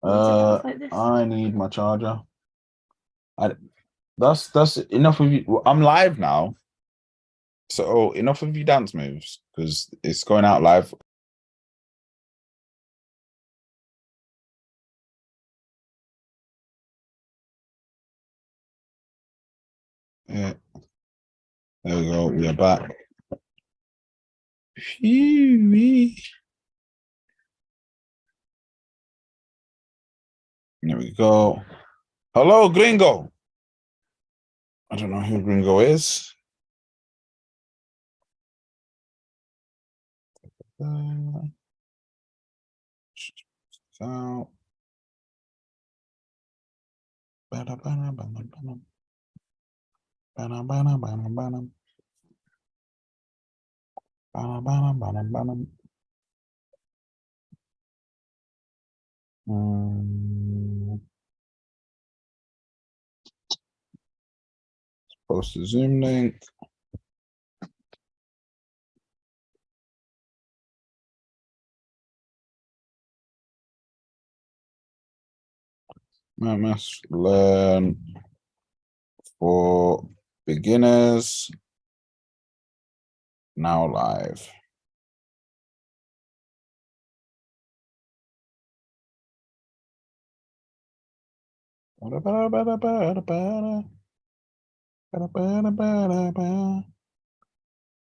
I need my charger. That's enough of you. I'm live now. So enough of you dance moves because it's going out live. Yeah. There we go. We are back. There we go. Hello, Gringo. I don't know who Gringo is. So. Post the Zoom link. Metamask learn for beginners. Now live.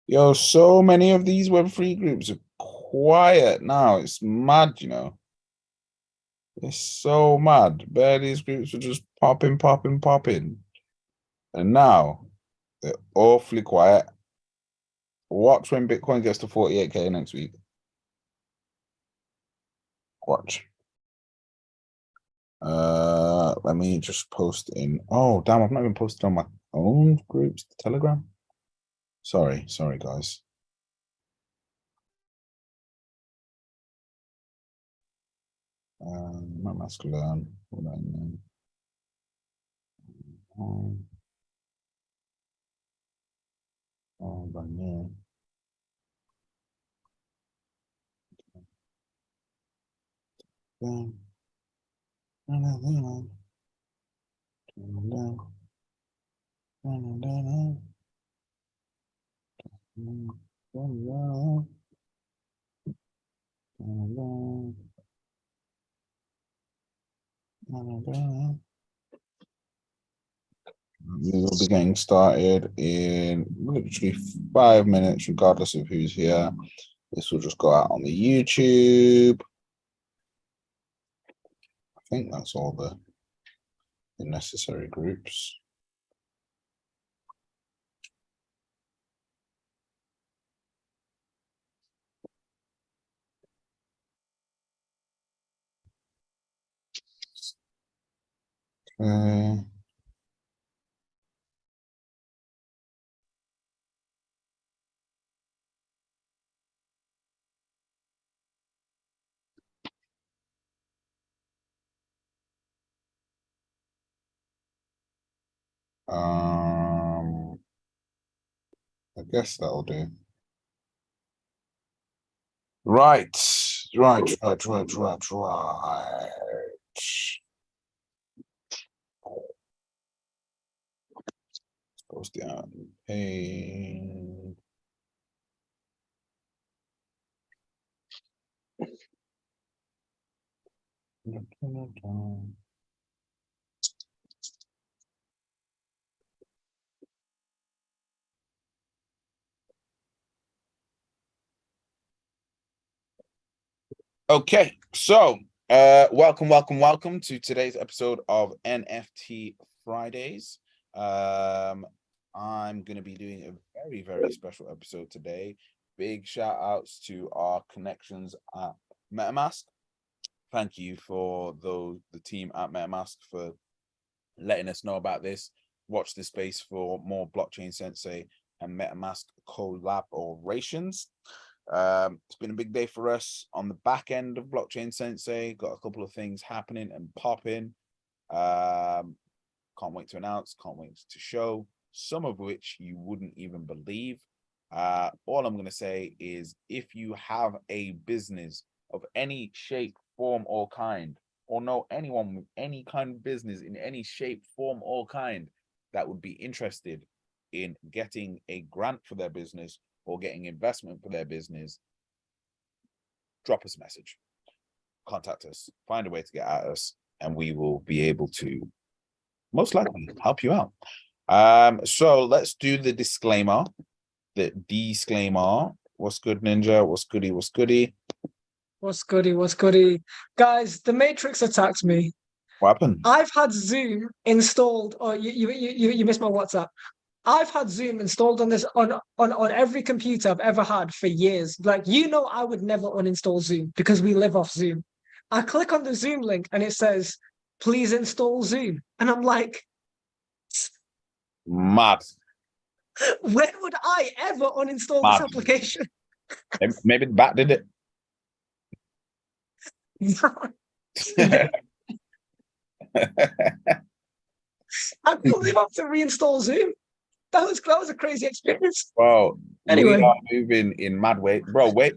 Yo, so many of these Web3 groups are quiet now. It's mad, you know. It's so mad. Bare these groups are just popping. And now they're awfully quiet. Watch when Bitcoin gets to 48K next week. Watch. Let me just post in. Oh, damn, I've not even posted on my own groups, Telegram. Sorry, guys. Metamask learn. We will be getting started in literally 5 minutes, regardless of who's here. This will just go out on the YouTube. I think that's all the necessary groups. Okay. I guess that'll do. Right. Post down. Hey. Okay, so welcome to today's episode of NFT Fridays. I'm going to be doing a very special episode today. Big shout outs to our connections at Metamask. Thank you for the team at Metamask for letting us know about this. Watch this space for more Blockchain Sensei and Metamask collaborations. It's been a big day for us on the back end of Blockchain Sensei. Got a couple of things happening and popping. Can't wait to announce, can't wait to show, some of which you wouldn't even believe. All I'm going to say is if you have a business of any shape, form, or kind, or know anyone with any kind of business in any shape, form, or kind that would be interested in getting a grant for their business or getting investment for their business, drop us a message, contact us, find a way to get at us, and we will be able to most likely help you out. So let's do the disclaimer. The disclaimer. What's good, Ninja? What's goody? What's goody? What's goody? What's goody? Guys, the Matrix attacked me. What happened? I've had Zoom installed. Oh, you missed my WhatsApp. I've had Zoom installed on this on every computer I've ever had for years. Like, I would never uninstall Zoom because we live off Zoom. I click on the Zoom link and it says, please install Zoom. And I'm like, Mad. when would I ever uninstall this application? Maybe the bat did it. I believe I have to reinstall Zoom. That was a crazy experience. Bro, anyway, we are moving in mad way. Bro, wait.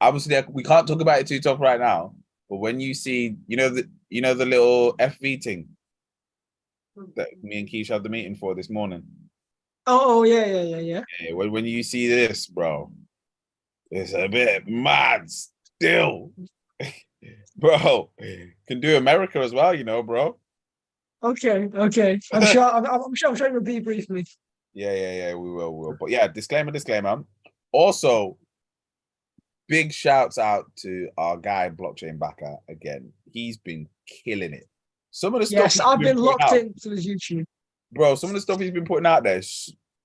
Obviously, we can't talk about it too tough right now. But when you see, the little FV thing that me and Keish had the meeting for this morning. Oh yeah. Yeah, when you see this, bro, it's a bit mad still. Bro, can do America as well, bro. Okay. I'm sure you'll debrief me. Yeah, we will. But yeah, disclaimer. Also, big shouts out to our guy Blockchain Backer again. He's been killing it. Some of the stuff. Yes, I've been locked into his YouTube. Bro, some of the stuff he's been putting out there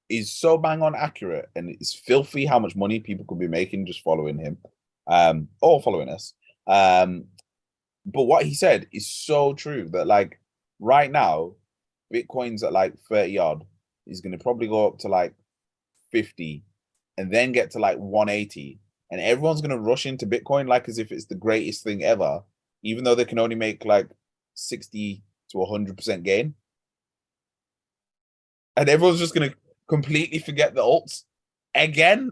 is so bang on accurate, and it's filthy how much money people could be making just following him, or following us. But what he said is so true that, like, right now, Bitcoin's at like 30 odd. He's going to probably go up to like 50 and then get to like 180. And everyone's going to rush into Bitcoin like as if it's the greatest thing ever, even though they can only make like 60 to 100% gain. And everyone's just going to completely forget the alts again.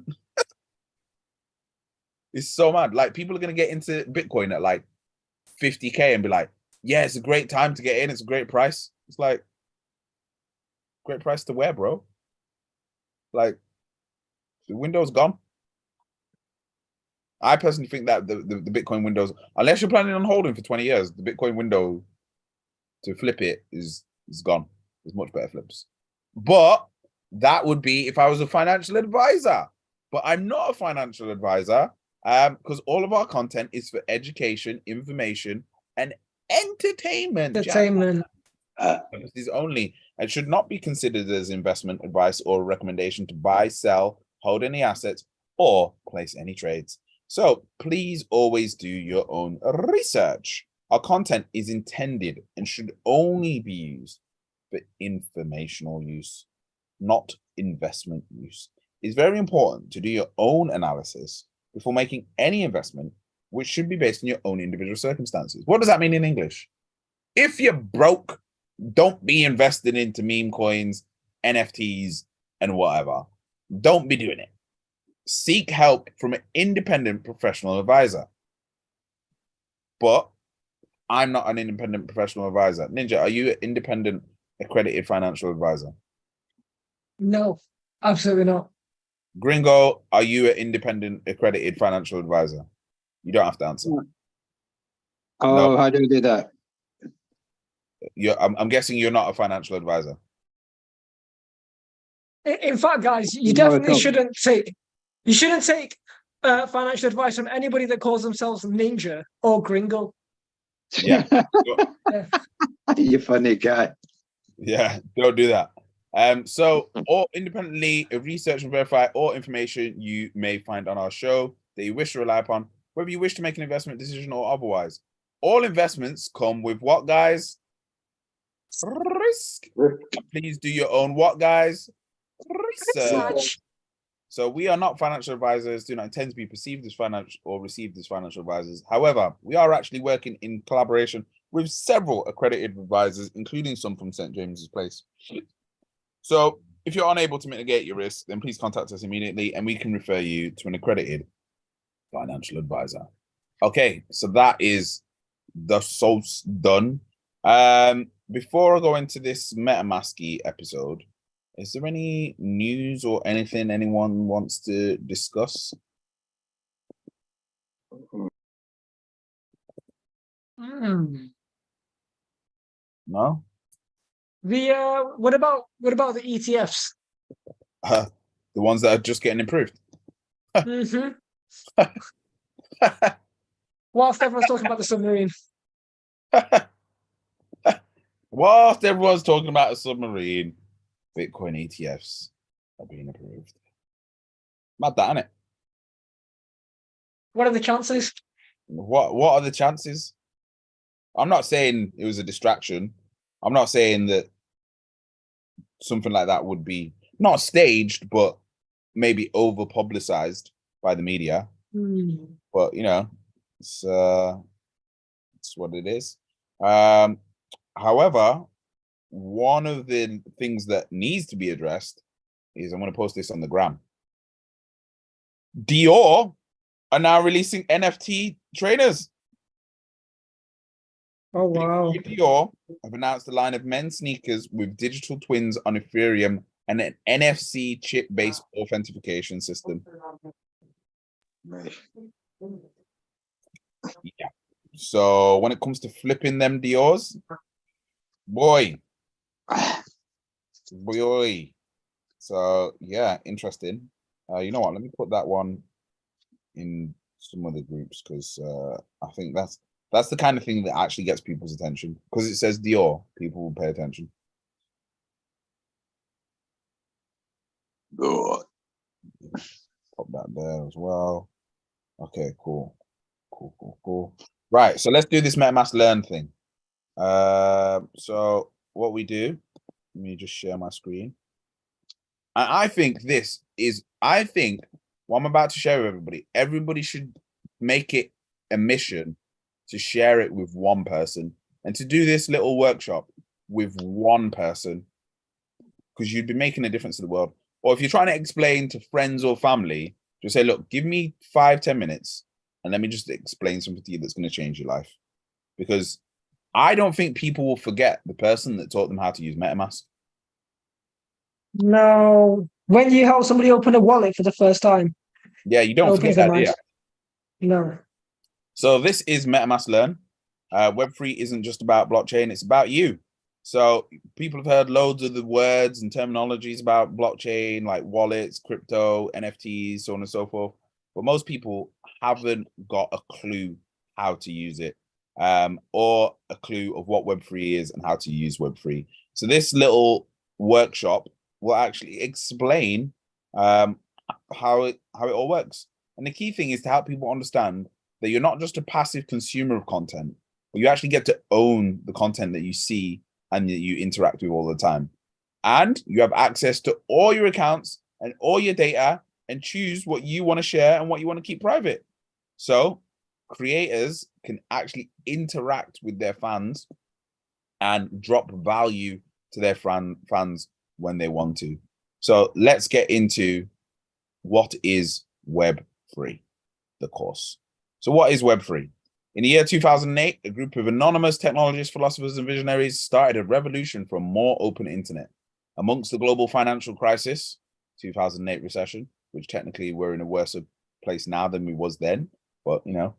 It's so mad. Like, people are going to get into Bitcoin at like 50K and be like, yeah, it's a great time to get in. It's a great price. It's like, great price to where, bro? Like, the window's gone. I personally think that the Bitcoin windows, unless you're planning on holding for 20 years, the Bitcoin window to flip it is gone. There's much better flips. But that would be if I was a financial advisor. But I'm not a financial advisor because all of our content is for education, information, and entertainment. Purposes only, and should not be considered as investment advice or a recommendation to buy, sell, hold any assets, or place any trades. So please always do your own research. Our content is intended and should only be used for informational use, not investment use. It's very important to do your own analysis before making any investment, which should be based on your own individual circumstances. What does that mean in English? If you're broke, don't be investing into meme coins, NFTs, and whatever. Don't be doing it. Seek help from an independent professional advisor. But I'm not an independent professional advisor. Ninja, are you an independent accredited financial advisor? No, absolutely not. Gringo, are you an independent accredited financial advisor? You don't have to answer. Oh, no. How do you do that? I'm guessing you're not a financial advisor. In fact, guys, you definitely shouldn't take financial advice from anybody that calls themselves Ninja or Gringo. Yeah. You're a funny guy. Yeah, don't do that. So, or independently research and verify all information you may find on our show that you wish to rely upon, whether you wish to make an investment decision or otherwise. All investments come with what, guys? Risk. Please do your own what, guys? Research. So we are not financial advisors, do not intend to be perceived as financial or received as financial advisors. However, we are actually working in collaboration with several accredited advisors, including some from St. James's Place. So if you're unable to mitigate your risk, then please contact us immediately and we can refer you to an accredited financial advisor. Okay, so that is the sauce done. Before I go into this Metamask episode, is there any news or anything anyone wants to discuss? No. What about the ETFs? The ones that are just getting improved. Mm-hmm. Whilst everyone's talking about the submarine. Whilst everyone's talking about a submarine, Bitcoin ETFs are being approved. Mad that, isn't it? What are the chances? What are the chances? I'm not saying it was a distraction. I'm not saying that something like that would be not staged, but maybe over publicized by the media. But you know, it's what it is. However, one of the things that needs to be addressed is I'm going to post this on the gram. Dior are now releasing NFT trainers. Oh wow! Dior have announced a line of men's sneakers with digital twins on Ethereum and an NFC chip-based authentication system. Yeah. So when it comes to flipping them Dior's, boy. So yeah, interesting. You know what? Let me put that one in some of the groups because I think that's the kind of thing that actually gets people's attention because it says Dior. People will pay attention. Pop that there as well. Okay, cool. Right, so let's do this MetaMask learn thing. So what we do, let me just share my screen. And I think what I'm about to share with everybody should make it a mission to share it with one person and to do this little workshop with one person because you'd be making a difference to the world. Or if you're trying to explain to friends or family, just say, look, give me 5-10 minutes and let me just explain something to you that's going to change your life. Because I don't think people will forget the person that taught them how to use MetaMask. No. When you help somebody open a wallet for the first time. Yeah, you don't forget that, yeah. No. So this is MetaMask Learn. Web3 isn't just about blockchain, it's about you. So people have heard loads of the words and terminologies about blockchain, like wallets, crypto, NFTs, so on and so forth. But most people haven't got a clue how to use it, or a clue of what Web3 is and how to use Web3. So this little workshop will actually explain how it all works. And the key thing is to help people understand that you're not just a passive consumer of content, but you actually get to own the content that you see and that you interact with all the time. And you have access to all your accounts and all your data and choose what you want to share and what you want to keep private. So creators can actually interact with their fans and drop value to their fans when they want to. So let's get into what is Web3, the course. So what is Web3? In the year 2008, a group of anonymous technologists, philosophers, and visionaries started a revolution for a more open internet. Amongst the global financial crisis, 2008 recession, which technically we're in a worse place now than we was then, but you know,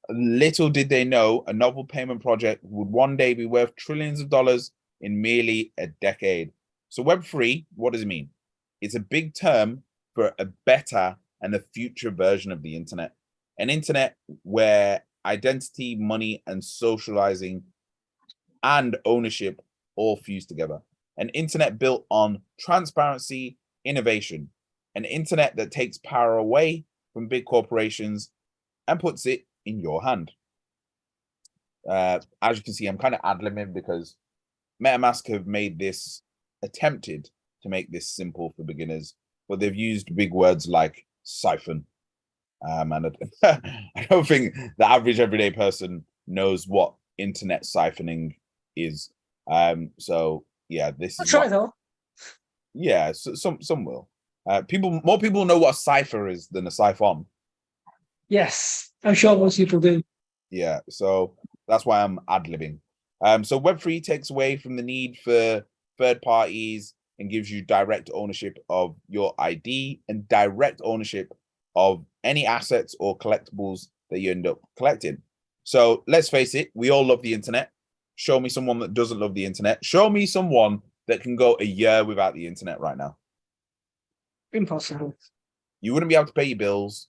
little did they know a novel payment project would one day be worth trillions of dollars in merely a decade. So Web3, what does it mean? It's a big term for a better and a future version of the internet. An internet where identity, money, and socializing and ownership all fuse together. An internet built on transparency, innovation. An internet that takes power away from big corporations and puts it in your hand. As you can see, I'm kind of ad-libbing because MetaMask have attempted to make this simple for beginners, but they've used big words like siphon. And I don't think the average everyday person knows what internet siphoning is. So yeah, this I'll is try though. Yeah, so some will. More people know what a cipher is than a siphon. Yes, I'm sure most people do. Yeah, so that's why I'm ad-libbing. So Web3 takes away from the need for third parties and gives you direct ownership of your ID and direct ownership of any assets or collectibles that you end up collecting. So let's face it, we all love the internet. Show me someone that doesn't love the internet. Show me someone that can go a year without the internet right now. Impossible. You wouldn't be able to pay your bills.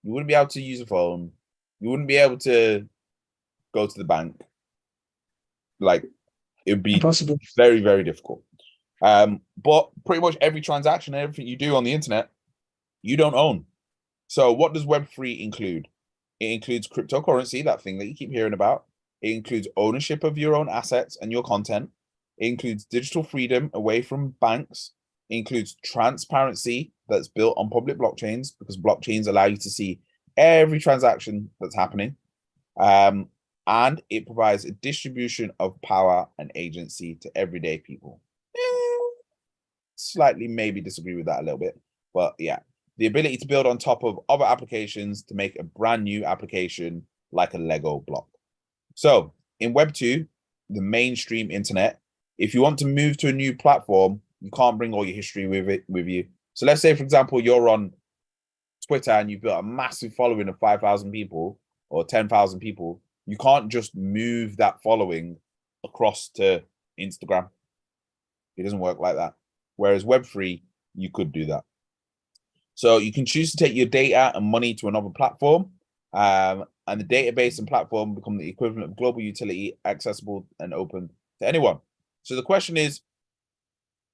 You wouldn't be able to use a phone. You wouldn't be able to go to the bank. Like, it would be Impossible. very, very difficult. But pretty much every transaction and everything you do on the internet, you don't own. So what does Web3 include? It includes cryptocurrency, that thing that you keep hearing about. It includes ownership of your own assets and your content. It includes digital freedom away from banks. It includes transparency that's built on public blockchains, because blockchains allow you to see every transaction that's happening. And it provides a distribution of power and agency to everyday people. Slightly maybe disagree with that a little bit, but yeah, the ability to build on top of other applications to make a brand new application like a Lego block. So in Web 2, the mainstream internet, if you want to move to a new platform, you can't bring all your history with you. So let's say, for example, you're on Twitter and you've built a massive following of 5,000 people or 10,000 people. You can't just move that following across to Instagram. It doesn't work like that. Whereas Web3, you could do that. So you can choose to take your data and money to another platform, and the database and platform become the equivalent of global utility, accessible and open to anyone. So the question is,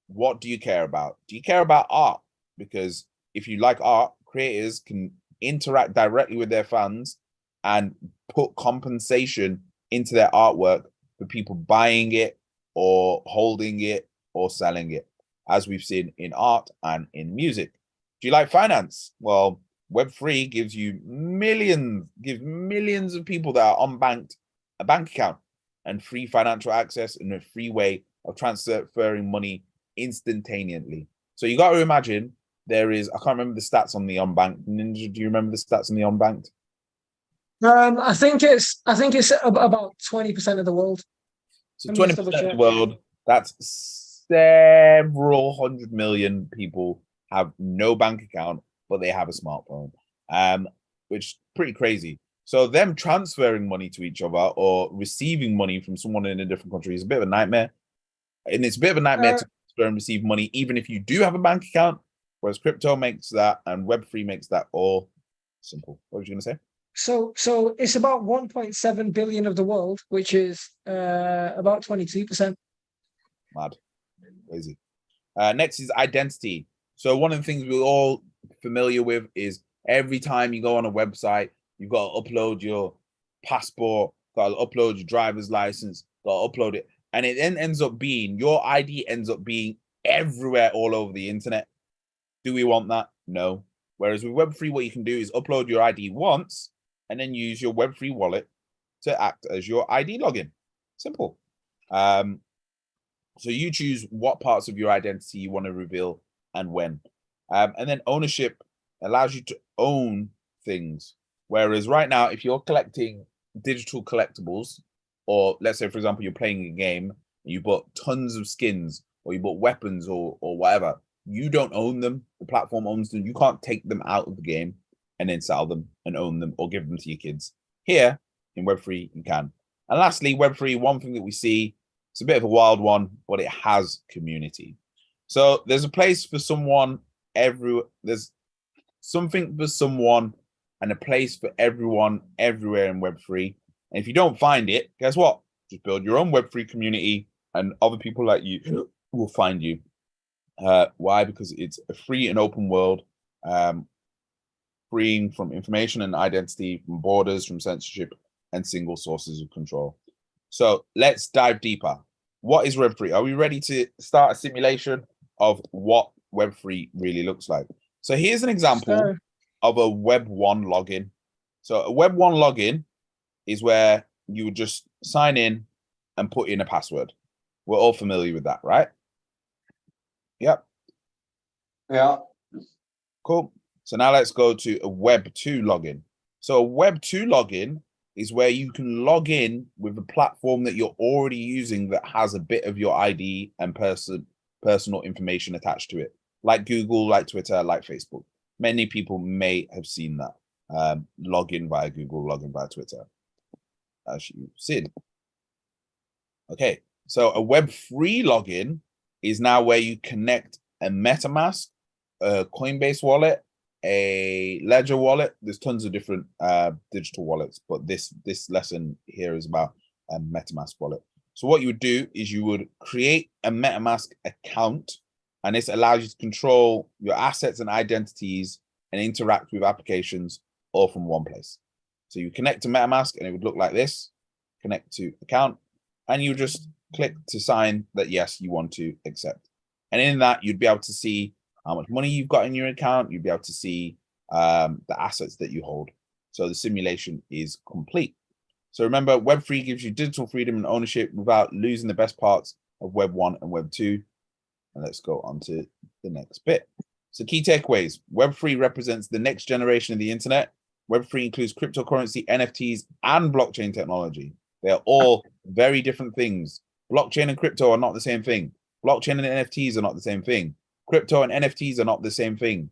what do you care about? Do you care about art? Because if you like art, creators can interact directly with their fans and put compensation into their artwork for people buying it or holding it or selling it, as we've seen in art and in music. Do you like finance? Well, Web3 gives millions of people that are unbanked a bank account and free financial access and a free way of transferring money instantaneously. So you got to imagine there is, I can't remember the stats on the unbanked. Ninja, do you remember the stats on the unbanked? I think it's about 20% of the world. So 20% of the world, that's several 100 million people have no bank account, but they have a smartphone, which is pretty crazy. So them transferring money to each other or receiving money from someone in a different country is a bit of a nightmare. And it's a bit of a nightmare to transfer and receive money, even if you do have a bank account, whereas crypto makes that and Web3 makes that all simple. What were you going to say? So it's about 1.7 billion of the world, which is about 22%. Mad. Crazy. Next is identity. So one of the things we're all familiar with is every time you go on a website, you've got to upload your passport, got to upload your driver's license, got to upload it. And it then ends up being, your ID ends up being everywhere all over the internet. Do we want that? No. Whereas with Web3, what you can do is upload your ID once and then use your Web3 wallet to act as your ID login. Simple. So you choose what parts of your identity you want to reveal and when. And then ownership allows you to own things. Whereas right now, if you're collecting digital collectibles, or let's say, for example, you're playing a game, and you bought tons of skins, or you bought weapons or whatever, you don't own them. The platform owns them. You can't take them out of the game and then sell them and own them or give them to your kids. Here in Web3, you can. And lastly, Web3, one thing that we see, it's a bit of a wild one, but it has community. So there's a place for someone, there's something for someone and a place for everyone everywhere in Web3. And if you don't find it, guess what? Just build your own Web3 community and other people like you will find you. Why? Because it's a free and open world, freeing from information and identity, from borders, from censorship, and single sources of control. So let's dive deeper. What is Web3? Are we ready to start a simulation of what Web3 really looks like? So here's an example of a Web 1 login. So a Web 1 login is where you would just sign in and put in a password. We're all familiar with that, right? Yep. Yeah. Cool. So now let's go to a Web 2 login. So a Web 2 login is where you can log in with a platform that you're already using that has a bit of your ID and personal information attached to it, like Google, like Twitter, like Facebook. Many people may have seen that. Log in via Google, log in via Twitter, as you've seen. Okay, so a Web3 login is now where you connect a Metamask, a Coinbase wallet, a Ledger wallet. There's tons of different digital wallets, but this lesson here is about a Metamask wallet. So what you would do is you would create a Metamask account, and this allows you to control your assets and identities and interact with applications all from one place. So you connect to Metamask and it would look like this, connect to account, and you just click to sign that yes, you want to accept. And in that, you'd be able to see how much money you've got in your account. You'd be able to see the assets that you hold. So the simulation is complete. So remember, Web3 gives you digital freedom and ownership without losing the best parts of Web 1 and Web 2. And let's go on to the next bit. So key takeaways. Web3 represents the next generation of the internet. Web3 includes cryptocurrency, NFTs, and blockchain technology. They are all very different things. Blockchain and crypto are not the same thing. Blockchain and NFTs are not the same thing. Crypto and NFTs are not the same thing.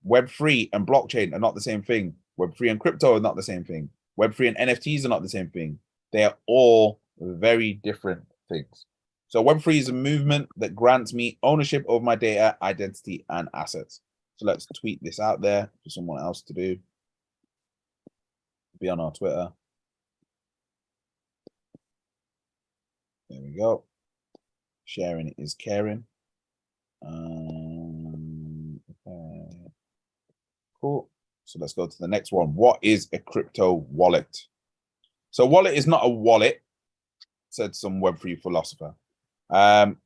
Web3 and blockchain are not the same thing. Web3 and crypto are not the same thing. Web3 and NFTs are not the same thing. They are all very different things. So Web3 is a movement that grants me ownership of my data, identity, and assets. So let's tweet this out there for someone else to do. Be on our Twitter. There we go. Sharing is caring. Okay. Cool. So let's go to the next one. What is a crypto wallet? So wallet is not a wallet, said some Web3 philosopher.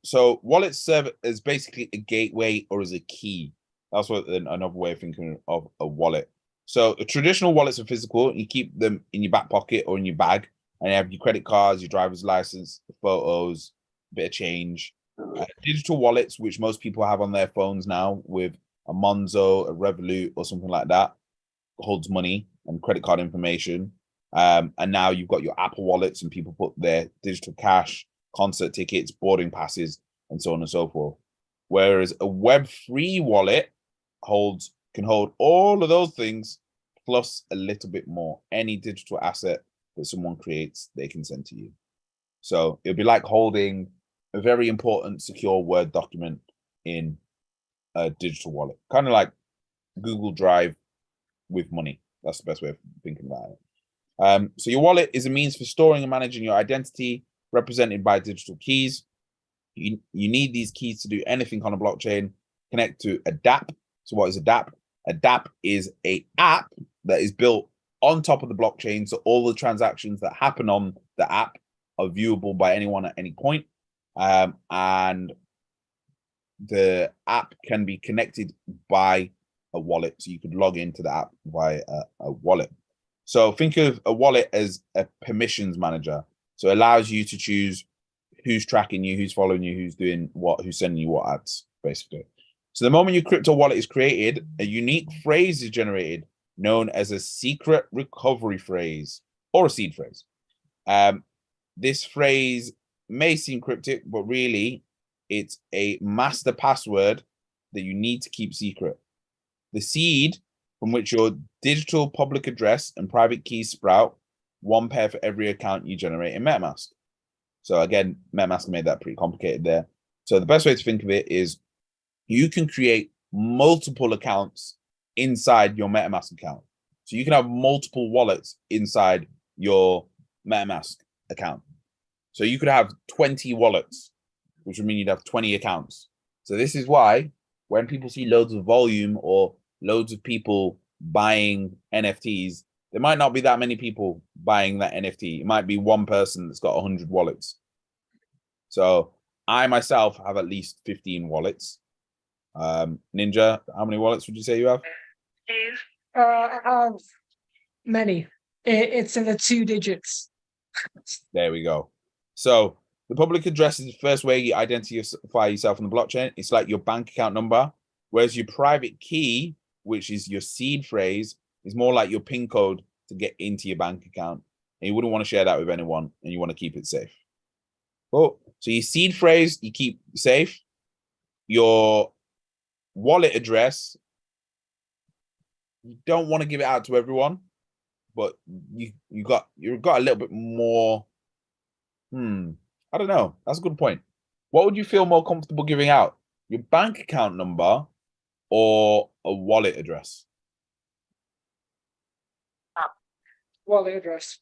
So wallets serve as basically a gateway or as a key. That's what another way of thinking of a wallet. So traditional wallets are physical. You keep them in your back pocket or in your bag, and you have your credit cards, your driver's license, photos, a bit of change. Digital wallets, which most people have on their phones now with a Monzo, a Revolut, or something like that, holds money and credit card information. And now you've got your Apple wallets, and people put their digital cash, concert tickets, boarding passes, and so on and so forth. Whereas a Web3 wallet can hold all of those things plus a little bit more. Any digital asset that someone creates, they can send to you. So it'll be like holding a very important secure Word document in a digital wallet, kind of like Google Drive with money. That's the best way of thinking about it. So your wallet is a means for storing and managing your identity, represented by digital keys. You need these keys to do anything on a blockchain. Connect to a dApp. So what is a dApp? A dApp is an app that is built on top of the blockchain. So all the transactions that happen on the app are viewable by anyone at any point. And the app can be connected by a wallet. So you could log into the app via a wallet. So think of a wallet as a permissions manager. So it allows you to choose who's tracking you, who's following you, who's doing what, who's sending you what ads, basically. So the moment your crypto wallet is created, a unique phrase is generated known as a secret recovery phrase or a seed phrase. This phrase may seem cryptic, but really it's a master password that you need to keep secret. The seed from which your digital public address and private keys sprout, one pair for every account you generate in Metamask. So again, Metamask made that pretty complicated there. So the best way to think of it is you can create multiple accounts inside your Metamask account. So you can have multiple wallets inside your Metamask account. So you could have 20 wallets, which would mean you'd have 20 accounts. So this is why when people see loads of volume or loads of people buying NFTs, there might not be that many people buying that NFT. It might be one person that's got 100 wallets. So I myself have at least 15 wallets. Ninja, how many wallets would you say you have? I have many. It's in the 2 digits. There we go. So the public address is the first way you identify yourself on the blockchain. It's like your bank account number, whereas your private key, which is your seed phrase, is more like your PIN code to get into your bank account. and you wouldn't want to share that with anyone, and you want to keep it safe. Cool. So your seed phrase you keep safe. Your wallet address, you don't want to give it out to everyone, but you got a little bit more. I don't know. That's a good point. What would you feel more comfortable giving out? Your bank account number or a wallet address? Wallet address.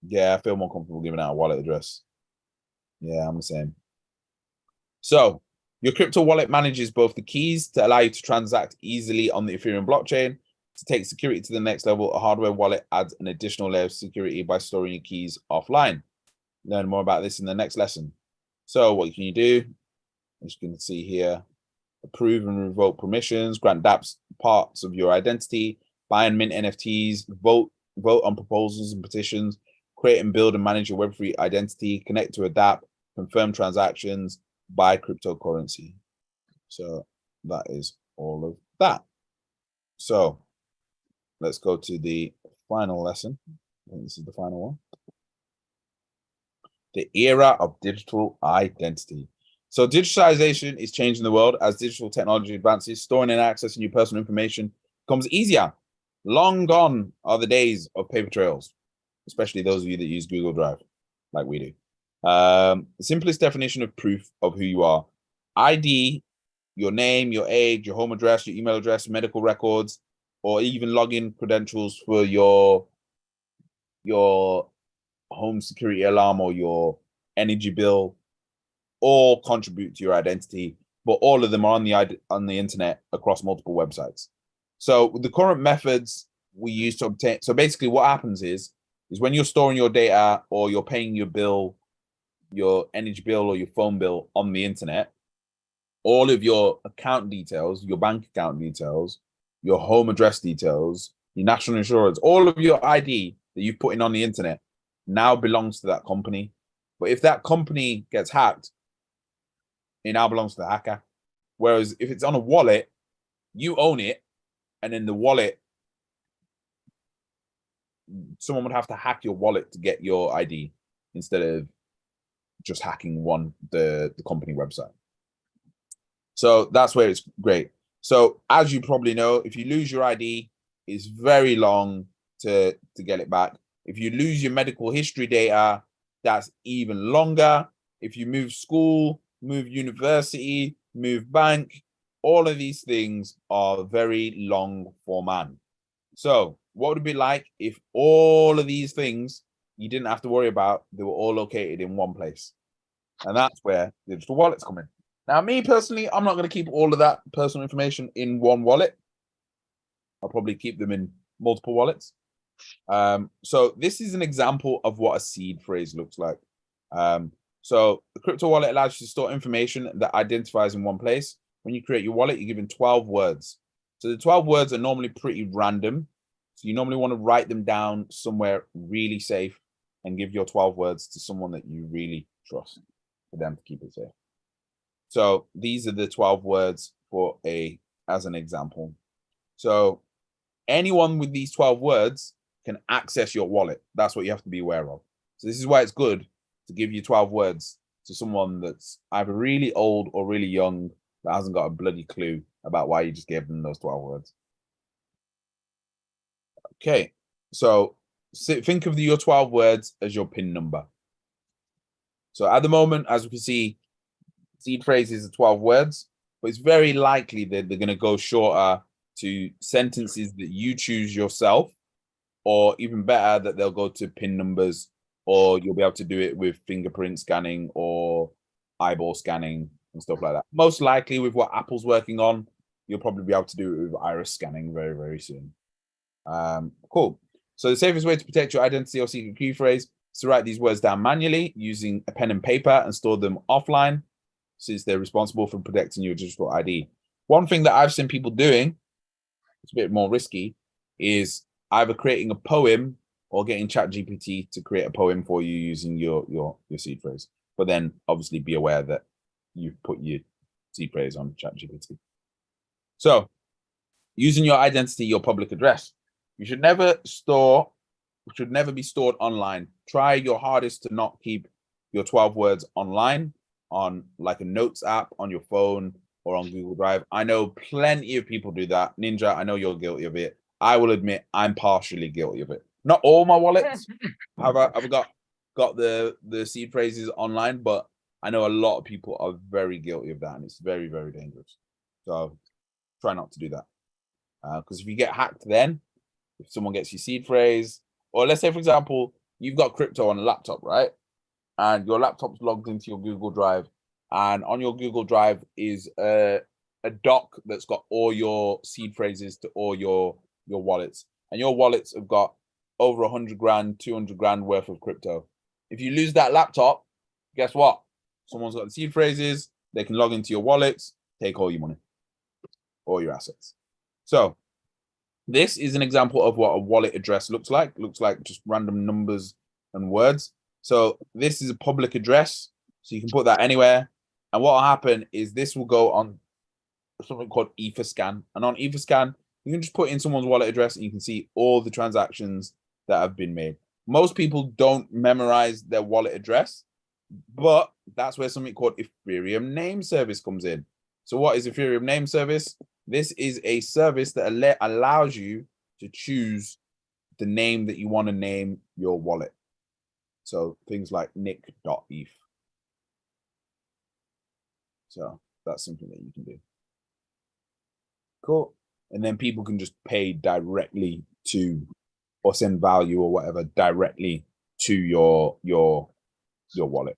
Yeah, I feel more comfortable giving out a wallet address. Yeah, I'm the same. So your crypto wallet manages both the keys to allow you to transact easily on the Ethereum blockchain. To take security to the next level, a hardware wallet adds an additional layer of security by storing your keys offline. Learn more about this in the next lesson. So what can you do? As you can see here, approve and revoke permissions, grant dApps parts of your identity, buy and mint NFTs, vote on proposals and petitions, create and build and manage your Web3 identity, connect to a dApp, confirm transactions, buy cryptocurrency. So that is all of that. So let's go to the final lesson. I think this is the final one. The era of digital identity. So digitalization is changing the world as digital technology advances. Storing and accessing your personal information becomes easier. Long gone are the days of paper trails, especially those of you that use Google Drive, like we do. The simplest definition of proof of who you are: ID, your name, your age, your home address, your email address, medical records, or even login credentials for your home security alarm or your energy bill, all contribute to your identity, but all of them are on the internet across multiple websites. So the current methods we use to obtain, so basically what happens is when you're storing your data or you're paying your bill, your energy bill or your phone bill on the internet, all of your account details, your bank account details, your home address details, your national insurance, all of your ID that you've put in on the internet now belongs to that company. But if that company gets hacked, it now belongs to the hacker. Whereas if it's on a wallet, you own it, and then the wallet, someone would have to hack your wallet to get your ID instead of just hacking the company website. So that's where it's great. So as you probably know, if you lose your ID, it's very long to get it back. If you lose your medical history data, that's even longer. If you move school, move university, move bank, all of these things are very long for man. So what would it be like if all of these things you didn't have to worry about, they were all located in one place? And that's where digital wallets come in. Now, me personally, I'm not going to keep all of that personal information in one wallet. I'll probably keep them in multiple wallets. So this is an example of what a seed phrase looks like. So the crypto wallet allows you to store information that identifies in one place. When you create your wallet, you're given 12 words. So the 12 words are normally pretty random. So you normally want to write them down somewhere really safe and give your 12 words to someone that you really trust for them to keep it safe. So these are the 12 words as an example. So anyone with these 12 words can access your wallet. That's what you have to be aware of. So this is why it's good to give you 12 words to someone that's either really old or really young that hasn't got a bloody clue about why you just gave them those 12 words. Okay, so think of your 12 words as your PIN number. So at the moment, as we can see, seed phrases are 12 words, but it's very likely that they're going to go shorter to sentences that you choose yourself, or even better, that they'll go to PIN numbers, or you'll be able to do it with fingerprint scanning or eyeball scanning and stuff like that. Most likely with what Apple's working on, you'll probably be able to do it with iris scanning very, very soon. Cool. So the safest way to protect your identity or secret key phrase is to write these words down manually using a pen and paper and store them offline, since they're responsible for protecting your digital ID. One thing that I've seen people doing, it's a bit more risky, is either creating a poem or getting ChatGPT to create a poem for you using your seed phrase. But then obviously be aware that you've put your seed phrase on ChatGPT. So using your identity, your public address. You should never store should never be stored online. Try your hardest to not keep your 12 words online on like a notes app on your phone or on Google Drive. I know plenty of people do that. Ninja, I know you're guilty of it. I will admit I'm partially guilty of it. Not all my wallets I've got the seed phrases online, but I know a lot of people are very guilty of that, and it's very, very dangerous. So try not to do that. Because if you get hacked, then if someone gets your seed phrase, or let's say, for example, you've got crypto on a laptop, right? And your laptop's logged into your Google Drive, and on your Google Drive is a doc that's got all your seed phrases to all your wallets, and your wallets have got over 100 grand, 200 grand worth of crypto. If you lose that laptop, guess what? Someone's got the seed phrases. They can log into your wallets, take all your money, all your assets. So this is an example of what a wallet address looks like. It looks like just random numbers and words. So this is a public address, so you can put that anywhere. And what will happen is this will go on something called Etherscan. And on Etherscan, you can just put in someone's wallet address and you can see all the transactions that have been made. Most people don't memorize their wallet address, but that's where something called Ethereum name service comes in. So what is Ethereum name service? This is a service that allows you to choose the name that you want to name your wallet. So things like nick.eth. So that's something that you can do. Cool. And then people can just pay directly to, or send value or whatever directly to your wallet.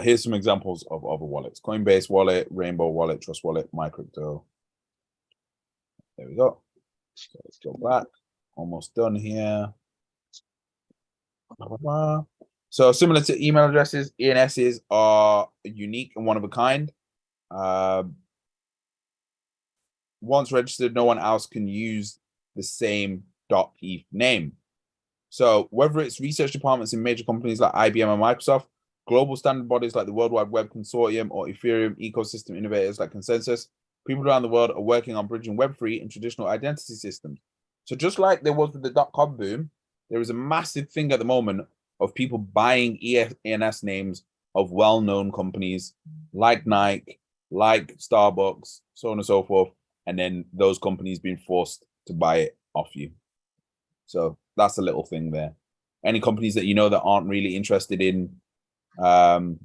Here's some examples of other wallets: Coinbase wallet, Rainbow wallet, Trust wallet, MyCrypto. There we go. So let's go back. Almost done here. So similar to email addresses, ENSs are unique and one of a kind. Once registered, no one else can use the same .eth name. So whether it's research departments in major companies like IBM and Microsoft, global standard bodies like the World Wide Web Consortium, or Ethereum ecosystem innovators like Consensus, people around the world are working on bridging Web3 and traditional identity systems. So just like there was with the .com boom, there is a massive thing at the moment of people buying ENS names of well-known companies like Nike, like Starbucks, so on and so forth, and then those companies being forced to buy it off you. So that's a little thing there. Any companies that you know that aren't really interested in Web3,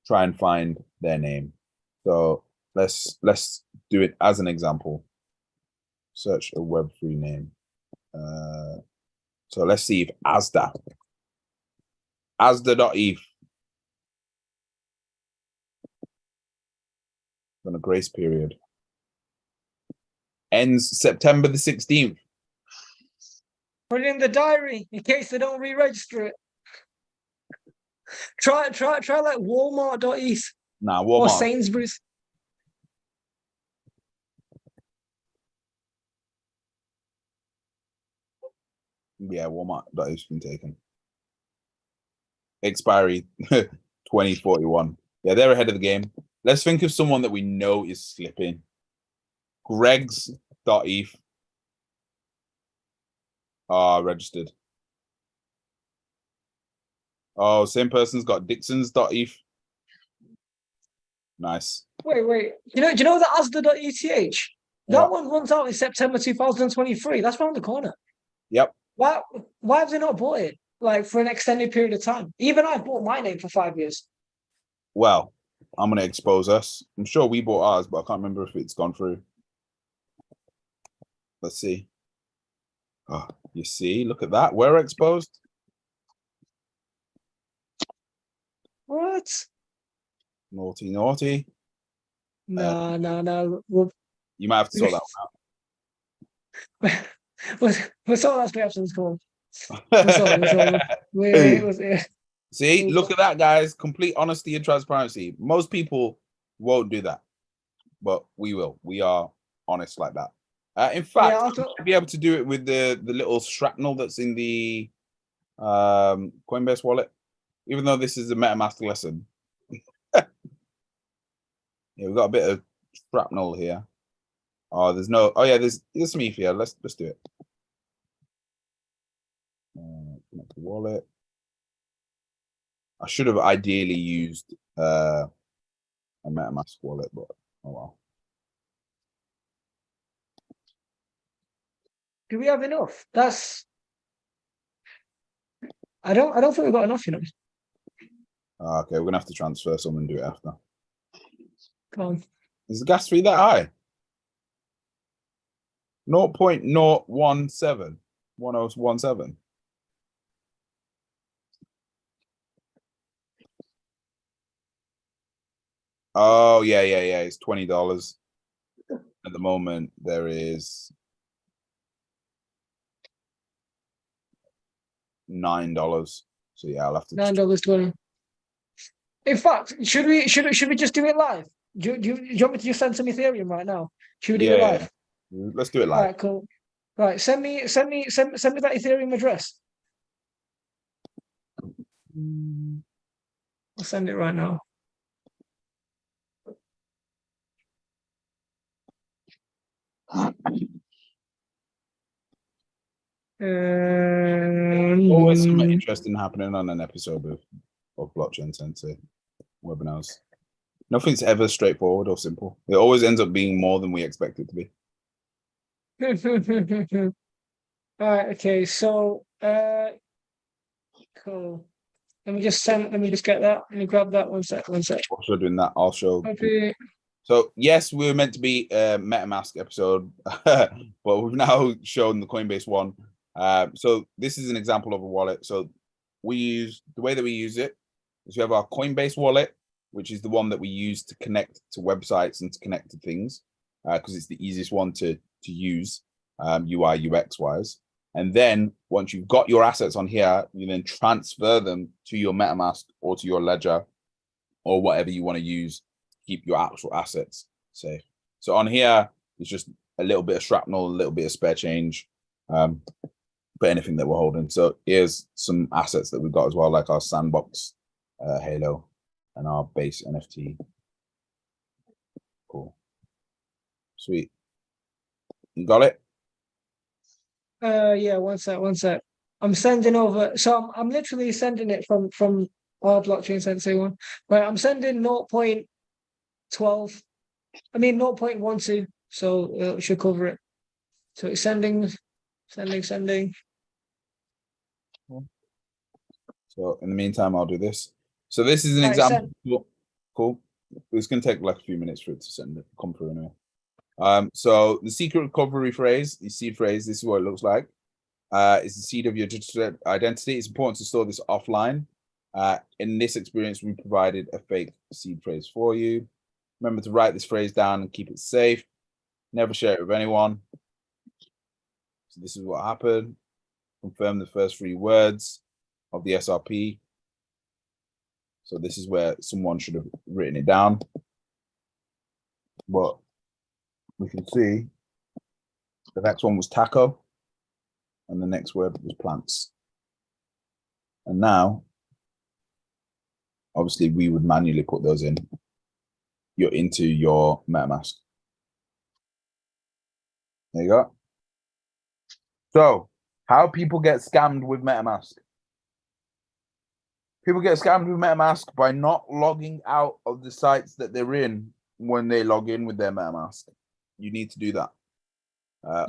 try and find their name. So let's do it as an example. Search a Web3 name. So let's see if Asda.eth. On a grace period. Ends September the 16th. Put it in the diary in case they don't re-register it. Try like Walmart.eth. Nah, Or Walmart. Sainsbury's. Yeah, Walmart.eth's been taken. Expiry 2041. Yeah, they're ahead of the game. Let's think of someone that we know is slipping. Greg's.eth. Registered. Oh, same person's got Dixon's.eth. Nice. Wait. Do you know the Asda.eth? Yeah. That one runs out in September 2023. That's around the corner. Yep. Why have they not bought it like for an extended period of time? Even I bought my name for 5 years. Well, I'm gonna expose us. I'm sure we bought ours, but I can't remember if it's gone through. Let's see. Oh, you see, look at that. We're exposed. What? Naughty, naughty. No. We'll You might have to sort that one out. we'll sort that reactions called. See, look at that, guys. Complete honesty and transparency. Most people won't do that, but we will. We are honest like that. In fact, I'll be able to do it with the little shrapnel that's in the Coinbase wallet, even though this is a Metamask lesson. Yeah, we've got a bit of shrapnel here. Oh, there's no. Oh yeah, there's some ETH here. Let's do it. Connect the wallet. I should have ideally used a MetaMask wallet, but oh well. Do we have enough? I don't think we've got enough, you know. Okay, we're gonna have to transfer some and do it after. Come on. Is the gas fee that high? 0.017. 1017. Oh yeah. It's $20. At the moment, there is $9. So yeah, I'll have to $9.20. In fact, should we just do it live? Do you want me to just send some Ethereum right now? Should we do it live? Let's do it live. All right, cool. Right, send me that Ethereum address. I'll send it right now. Always something interesting happening on an episode of Blockchain Sensei webinars. Nothing's ever straightforward or simple. It always ends up being more than we expect it to be. All right, okay, so cool. Let me just get that. Let me grab that. One sec. Also doing that, I'll show. Okay. So yes, we were meant to be a MetaMask episode, but we've now shown the Coinbase one. So this is an example of a wallet. So the way that we use it is we have our Coinbase wallet, which is the one that we use to connect to websites and to connect to things, because it's the easiest one to use, UI UX wise. And then once you've got your assets on here, you then transfer them to your MetaMask or to your ledger or whatever you want to use to keep your actual assets safe. So on here, it's just a little bit of shrapnel, a little bit of spare change, but anything that we're holding. So here's some assets that we've got as well, like our Sandbox Halo and our base NFT. Cool. Sweet. You got it? Yeah, one sec. I'm sending over. So I'm literally sending it from our Blockchain Sensei one. Right, I'm sending 0.12. I mean 0.12. So it should cover it. So it's sending. So in the meantime, I'll do this. So this is an example. Cool. It's going to take like a few minutes for it to come through anyway. So the secret recovery phrase, the seed phrase, this is what it looks like. It's the seed of your digital identity. It's important to store this offline. In this experience, we provided a fake seed phrase for you. Remember to write this phrase down and keep it safe. Never share it with anyone. So this is what happened. Confirm the first 3 words of the SRP. So this is where someone should have written it down. But we can see the next one was taco and the next word was plants. And now, obviously, we would manually put those in. You're into your MetaMask. There you go. So, how people get scammed with MetaMask? People get scammed with MetaMask by not logging out of the sites that they're in when they log in with their MetaMask. You need to do that.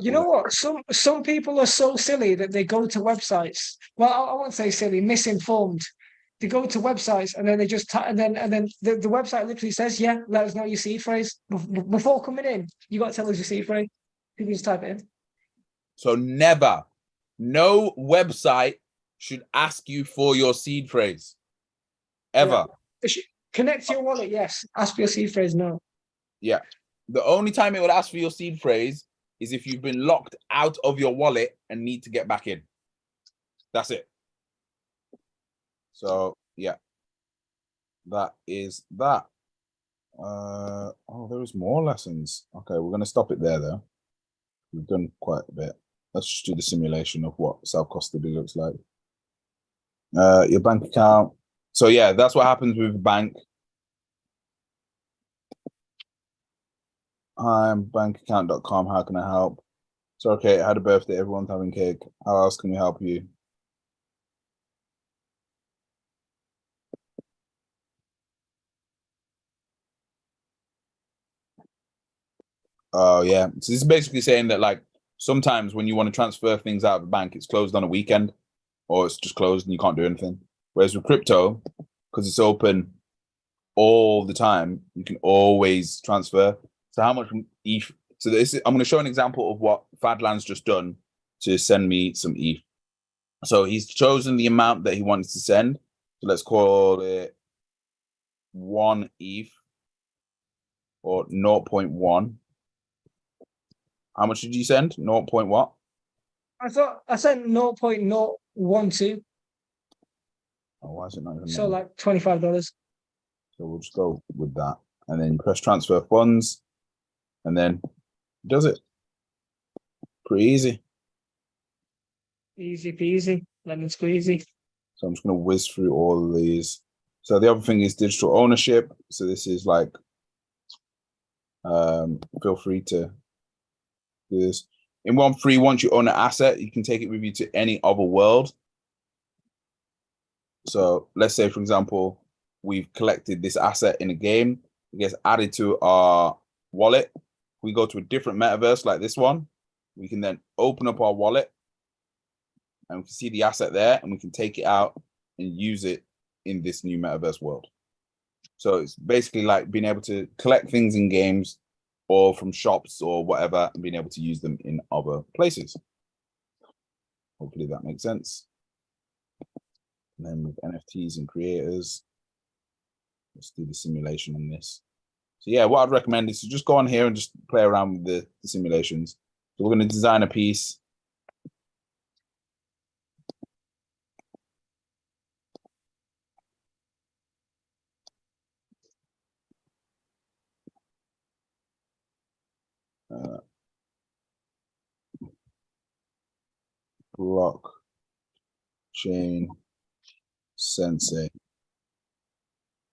You know what? Some people are so silly that they go to websites. Well, I won't say silly, misinformed. They go to websites and then they just and then the website literally says, "Yeah, let us know your seed phrase before coming in. You got to tell us your seed phrase." You just type it in. So never, no website should ask you for your seed phrase, ever. Yeah. Connect to your wallet, yes. Ask for your seed phrase, no. Yeah. The only time it would ask for your seed phrase is if you've been locked out of your wallet and need to get back in. That's it. So yeah, that is that. Oh, there is more lessons. Okay, we're gonna stop it there though. We've done quite a bit. Let's just do the simulation of what self-custody looks like. Your bank account. So yeah, that's what happens with the bank. I'm bankaccount.com. How can I help? So, okay, I had a birthday. Everyone's having cake. How else can we help you? Oh, yeah. So this is basically saying that, like, sometimes when you want to transfer things out of the bank, it's closed on a weekend or it's just closed and you can't do anything. Whereas with crypto, because it's open all the time, you can always transfer. So how much ETH? So this is, I'm going to show an example of what Fadland's just done to send me some ETH. So he's chosen the amount that he wants to send. So let's call it 1 ETH or 0.1. How much did you send? 0. What? I thought I sent 0.012. Oh, why is it not even? So like $25. So we'll just go with that. And then press transfer funds. And then it does it. Pretty easy. Easy peasy, lemon squeezy. So I'm just going to whiz through all of these. So the other thing is digital ownership. So this is like, feel free to do this. In Web3, once you own an asset, you can take it with you to any other world. So let's say, for example, we've collected this asset in a game. It gets added to our wallet. We go to a different metaverse like this one. We can then open up our wallet and we can see the asset there and we can take it out and use it in this new metaverse world. So it's basically like being able to collect things in games or from shops or whatever and being able to use them in other places. Hopefully that makes sense. And then with NFTs and creators, let's do the simulation on this. So yeah, what I'd recommend is to just go on here and just play around with the simulations. So we're going to design a piece. Blockchain Sensei.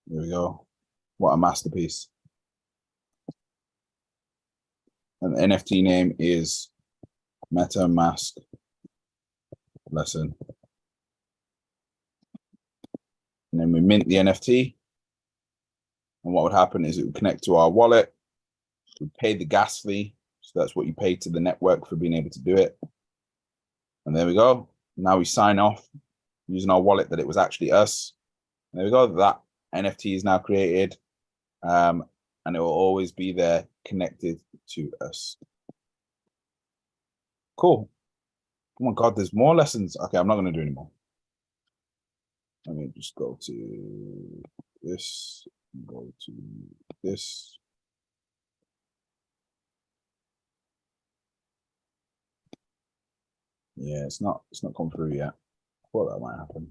There we go. What a masterpiece. And the NFT name is Metamask lesson. And then we mint the NFT. And what would happen is it would connect to our wallet. We pay the gas fee. So that's what you pay to the network for being able to do it. And there we go. Now we sign off using our wallet that it was actually us. And there we go. That NFT is now created. And it will always be there connected to us. Cool. Oh my God, there's more lessons. Okay, I'm not going to do any more. Let me just go to this, go to this. Yeah, it's not come through yet. I thought that might happen.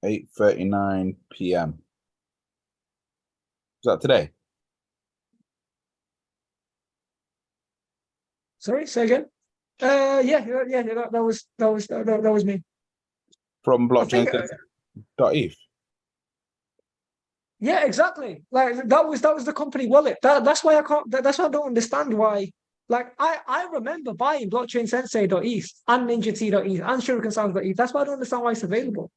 (8:39 p.m.) Is that today? Sorry, say again. Yeah, that was me. From blockchain.eth. Yeah, exactly. Like that was the company wallet. That's why I can't. That's why I don't understand why. Like I remember buying blockchain sensei.eth and ninja.eth and shurikensounds.eth. That's why I don't understand why it's available.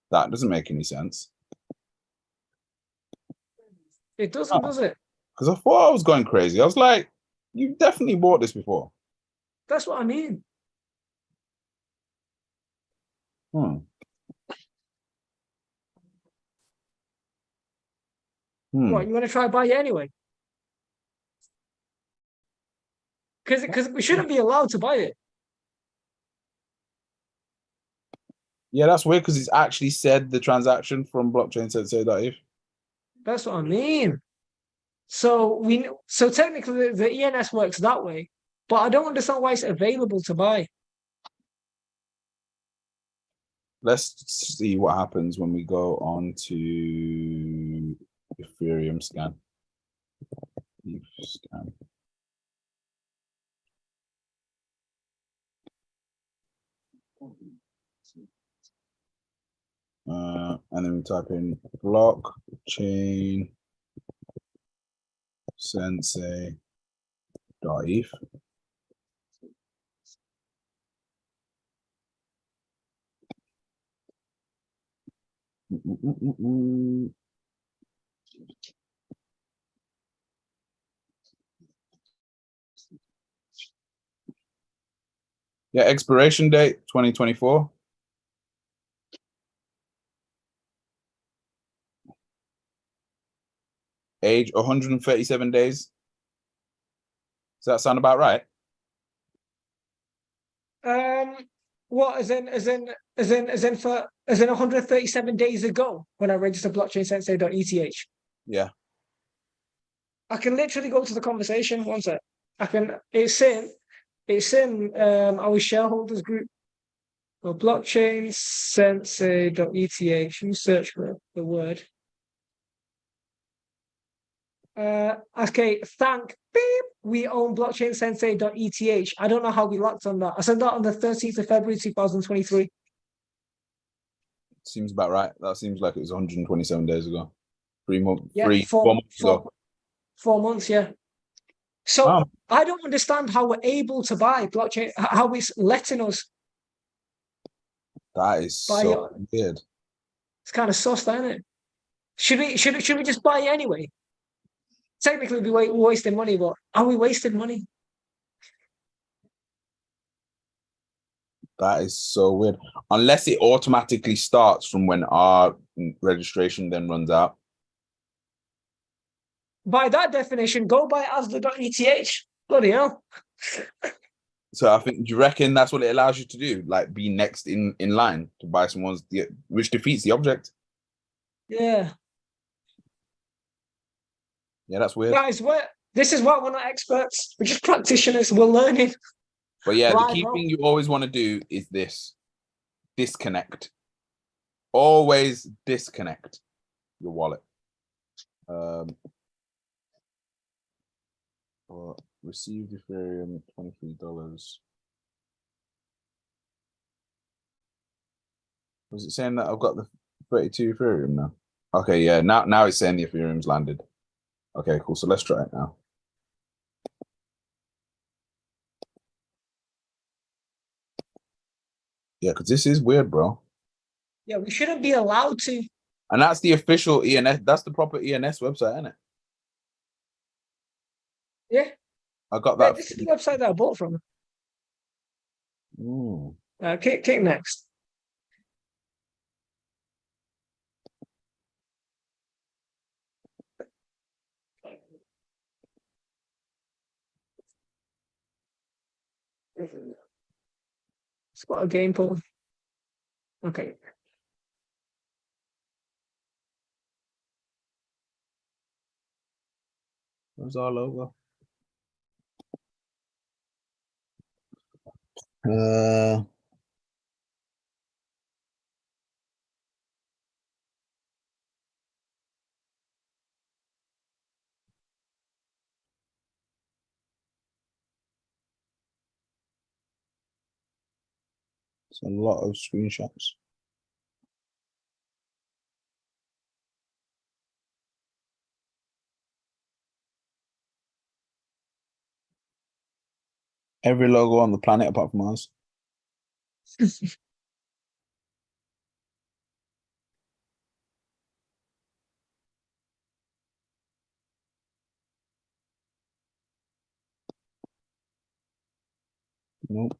That doesn't make any sense. It doesn't, does it? Because I thought I was going crazy. I was like, you've definitely bought this before. That's what I mean. Hmm. What, you want to try buy it anyway? Because we shouldn't be allowed to buy it. Yeah, that's weird because it's actually said the transaction from blockchain sensei.eth. That's what I mean. So technically the ENS works that way, but I don't understand why it's available to buy. Let's see what happens when we go on to Ethereum scan. Scan. And then we type in blockchain sensei.eth. Yeah, expiration date 2024. Age 137 days. Does that sound about right? What as in 137 days ago when I registered blockchain sensei.eth. Yeah. I can literally go to the conversation. One sec. It's in our shareholders group. Well, blockchain sensei.eth. You search for the word. Okay, thank beep. We own blockchain sensei.eth. I don't know how we locked on that. I said that on the 13th of February 2023. Seems about right. That seems like it was 127 days ago. 3 months, Yeah, 4 months ago. 4 months, yeah. So I don't understand how we're able to buy blockchain, how it's letting us That is buy so it. weird. It's kind of sus, isn't it? Should we just buy it anyway? Technically, we're wasting money, but are we wasting money? That is so weird. Unless it automatically starts from when our registration then runs out. By that definition, go buy asda.eth. Bloody hell. So I think, do you reckon that's what it allows you to do? Like be next in line to buy someone's, which defeats the object. Yeah. Yeah, that's weird. Guys, this is why we're not experts. We're just practitioners. We're learning. But yeah, Right, the key bro. thing you always want to do is this. Disconnect. Always disconnect your wallet. Received Ethereum, $23. Was it saying that I've got the 32 Ethereum now? Okay, yeah, now it's saying the Ethereum's landed. Okay, cool. So let's try it now. Yeah, because this is weird, bro. Yeah, we shouldn't be allowed to. And that's the official ENS. That's the proper ENS website, isn't it? Yeah. I got Yeah, that. this is the website that I bought from. Kick next. It's got a game pool. Okay. Where's our logo? It's a lot of screenshots. Every logo on the planet apart from ours. Nope.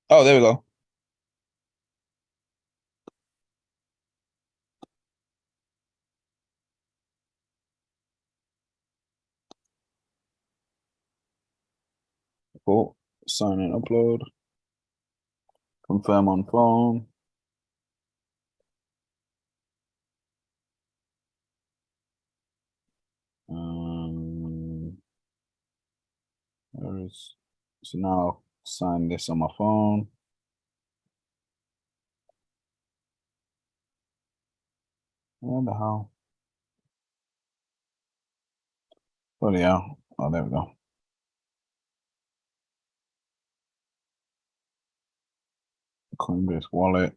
Oh, there we go. Cool. Sign in, upload. Confirm on phone. So now sign this on my phone. What the hell? Oh yeah. Oh, there we go. Coinbase wallet.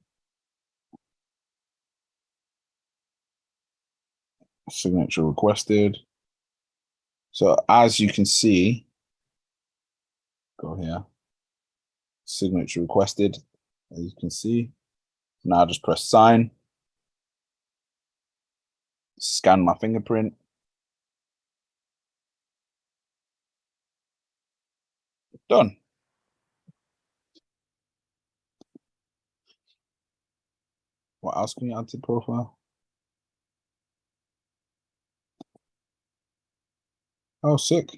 Signature requested. So as you can see, go here. Signature requested, as you can see. Now just press sign. Scan my fingerprint. Done. What else can you add to the profile? Oh, sick.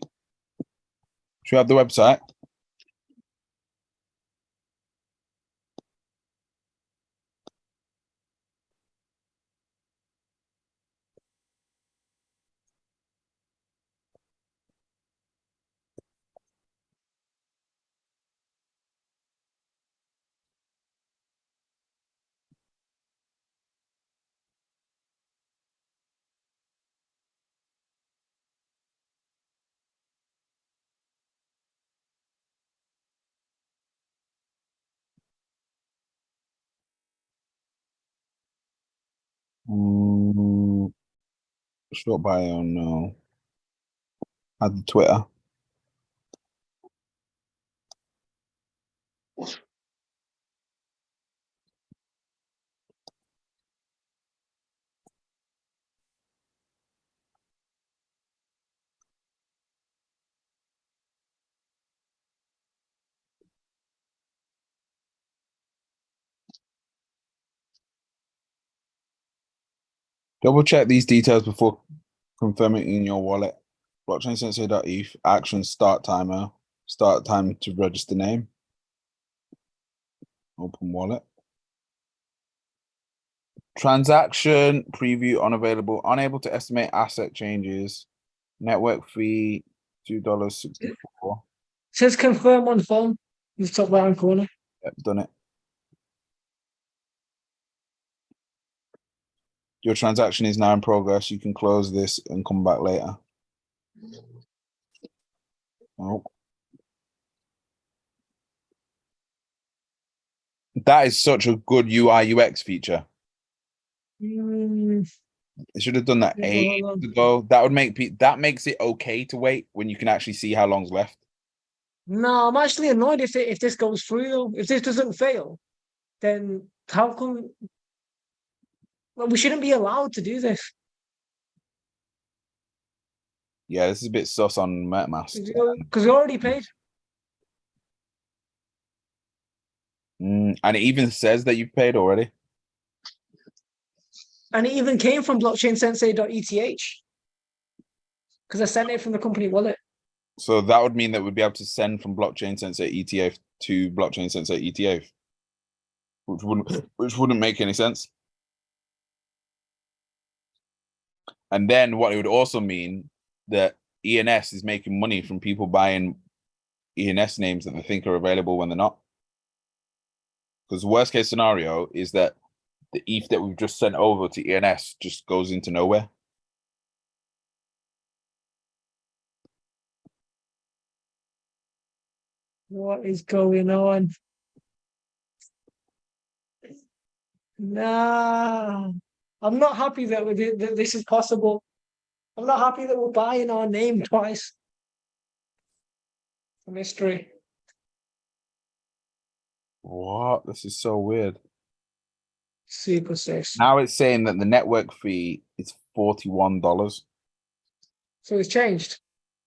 Should we have the website? Short bio, no. Add the Twitter. Double check these details before confirming in your wallet. Blockchain sensei.eth, action, start timer, start time to register name. Open wallet. Transaction preview unavailable, unable to estimate asset changes. Network fee $2.64. Says confirm on phone in the top right hand corner. Yep, done it. Your transaction is now in progress. You can close this and come back later. Oh. That is such a good UI UX feature. Mm, It should have done that Yeah, ages hold on. ago. That would make that makes it okay to wait when you can actually see how long's left. no, I'm actually annoyed if this goes through though. If this doesn't fail, then how come well, we shouldn't be allowed to do this? Yeah, this is a bit sus on Metamask. Because we already paid. And it even says that you've paid already. And it even came from blockchainsensei.eth. Because I sent it from the company wallet. So that would mean that we'd be able to send from blockchain sensor ETF to blockchain sensor ETF, which wouldn't make any sense. And then what it would also mean that ENS is making money from people buying ENS names that they think are available when they're not. Because the worst case scenario is that the ETH that we've just sent over to ENS just goes into nowhere. What is going on? Nah, I'm not happy that that this is possible. I'm not happy that we're buying our name twice. A mystery. What? This is so weird. Super sis. Now it's saying that the network fee is $41. So it's changed.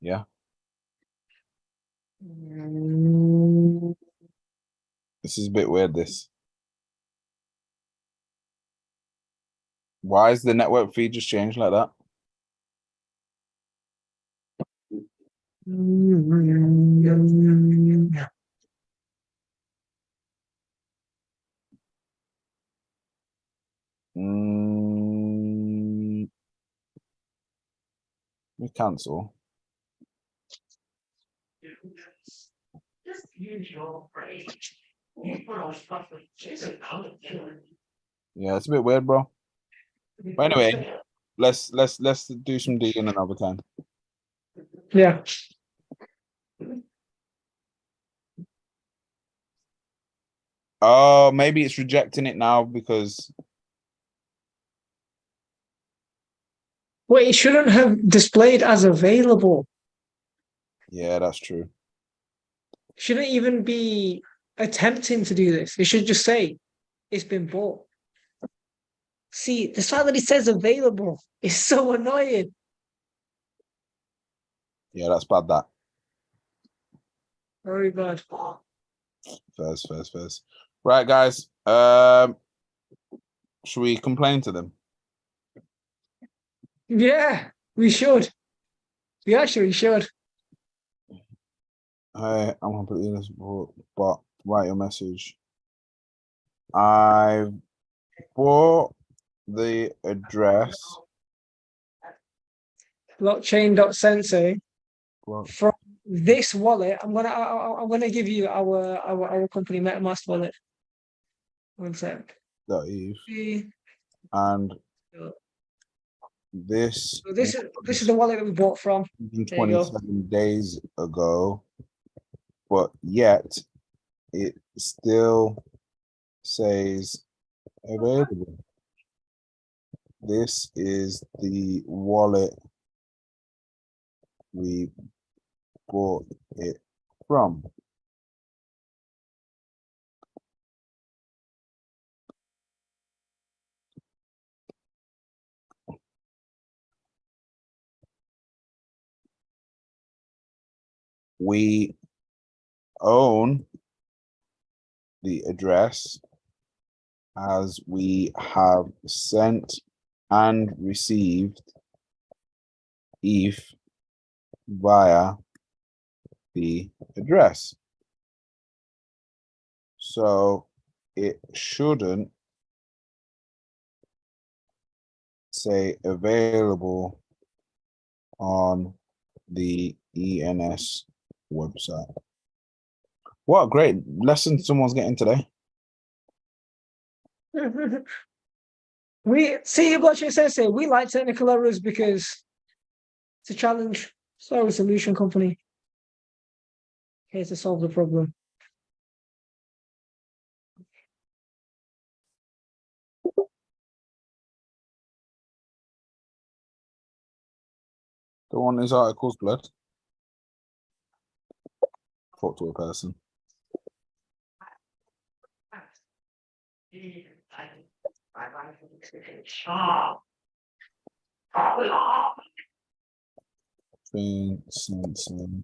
Yeah. Mm, This is a bit weird, this. Why is the network fee just changed like that? We cancel. Yeah, it's a bit weird, bro. But anyway, let's do some digging another time. Yeah. Oh, maybe it's rejecting it now because Well, it shouldn't have displayed as available. yeah, that's true. Shouldn't even be attempting to do this. It should just say it's been bought. See, the fact that it says available is so annoying. Yeah, that's bad. That Very bad. first. Right, guys. Should we complain to them? Yeah, we should. We actually should. Hey, I'm completely in this book, but write your message. I bought the address. Blockchain.sensei Well, from this wallet. I'm gonna give you our company Metamask wallet. One sec. Eve, and this So this is the wallet that we bought from. There you go. 27 days ago, but yet it still says available. This is the wallet we bought it from. We own the address as we have sent and received ETH via the address. So it shouldn't say available on the ENS website. What a great lesson someone's getting today. We see Blockchain Sensei. We like technical errors because it's a challenge. So a solution company here to solve the problem. Don't want his articles, blood. Talk to a person. Sensing.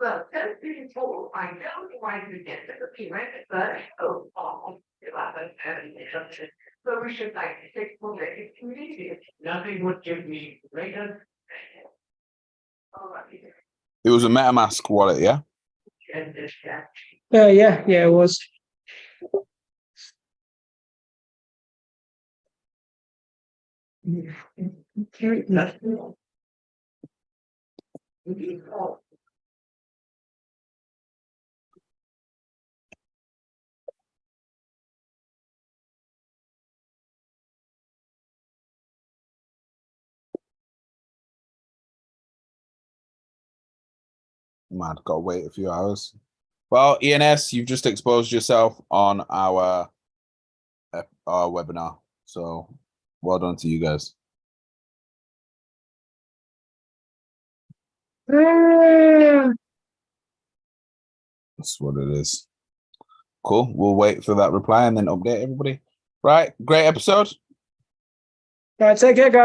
Well, that's being told, I know why you get the payment, but so we should like to take more community. Nothing would give me greater. It was a MetaMask wallet, yeah? Yeah, it was. Mad, gotta wait a few hours. Well, ENS, you've just exposed yourself on our webinar. So well done to you guys. That's what it is. Cool. We'll wait for that reply and then update everybody. Right. Great episode. All right, take care, guys.